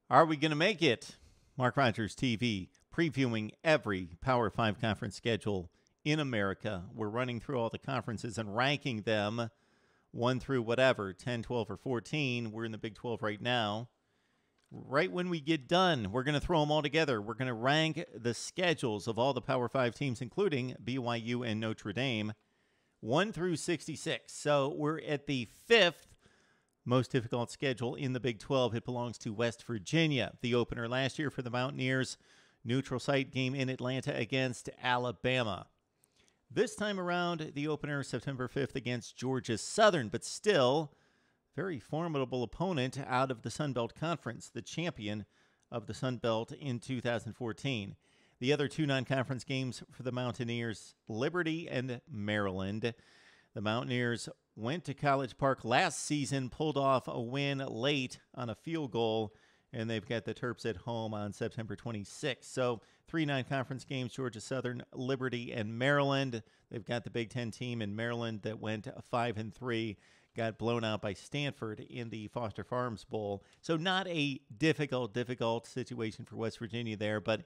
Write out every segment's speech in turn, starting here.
Are we going to make it? Mark Rogers TV previewing every Power 5 conference schedule in America. We're running through all the conferences and ranking them 1 through whatever, 10, 12, or 14. We're in the Big 12 right now. Right when we get done, we're going to throw them all together. We're going to rank the schedules of all the Power 5 teams, including BYU and Notre Dame, 1 through 66. So we're at the 5th most difficult schedule in the Big 12. It belongs to West Virginia. The opener last year for the Mountaineers, neutral site game in Atlanta against Alabama. This time around, the opener September 5th against Georgia Southern, but still very formidable opponent out of the Sun Belt Conference, the champion of the Sun Belt in 2014. The other two non-conference games for the Mountaineers, Liberty and Maryland. The Mountaineers went to College Park last season, pulled off a win late on a field goal, and they've got the Terps at home on September 26th. So 3 non-conference games, Georgia Southern, Liberty, and Maryland. They've got the Big Ten team in Maryland that went 5-3, got blown out by Stanford in the Foster Farms Bowl. So not a difficult situation for West Virginia there, but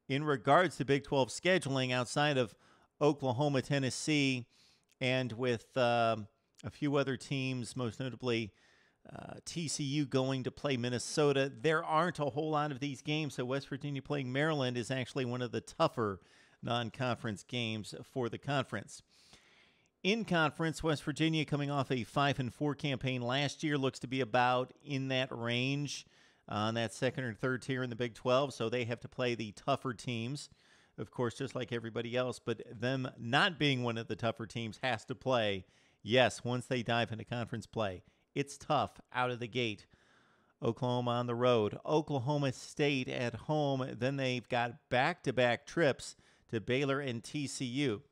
in regards to Big 12 scheduling outside of Oklahoma, Tennessee, and with a few other teams, most notably TCU going to play Minnesota, there aren't a whole lot of these games. So West Virginia playing Maryland is actually one of the tougher non-conference games for the conference. In conference, West Virginia coming off a 5-4 campaign last year looks to be about in that range on that second or third tier in the Big 12. So they have to play the tougher teams, of course, just like everybody else, but them not being one of the tougher teams has to play. Yes, once they dive into conference play, it's tough out of the gate. Oklahoma on the road, Oklahoma State at home. Then they've got back-to-back trips to Baylor and TCU.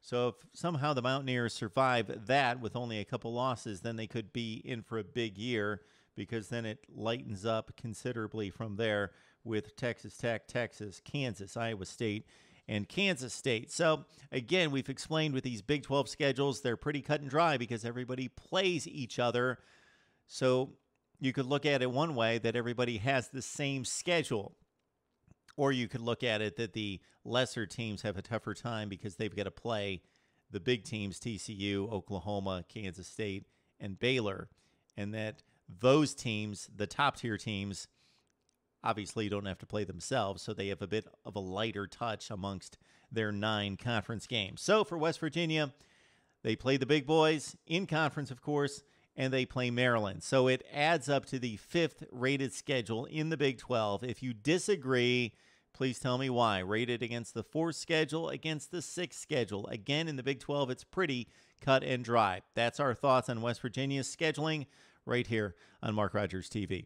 So if somehow the Mountaineers survive that with only a couple losses, then they could be in for a big year, because then it lightens up considerably from there with Texas Tech, Texas, Kansas, Iowa State, and Kansas State. So, again, we've explained with these Big 12 schedules, they're pretty cut and dry because everybody plays each other. So you could look at it one way, that everybody has the same schedule. Or you could look at it that the lesser teams have a tougher time because they've got to play the big teams, TCU, Oklahoma, Kansas State, and Baylor. And that those teams, the top-tier teams, obviously don't have to play themselves, so they have a bit of a lighter touch amongst their 9 conference games. So for West Virginia, they play the big boys in conference, of course, and they play Maryland. So it adds up to the 5th rated schedule in the Big 12. If you disagree, please tell me why. Rated against the 4th schedule, against the 6th schedule. Again, in the Big 12, it's pretty cut and dry. That's our thoughts on West Virginia's scheduling right here on Mark Rogers TV.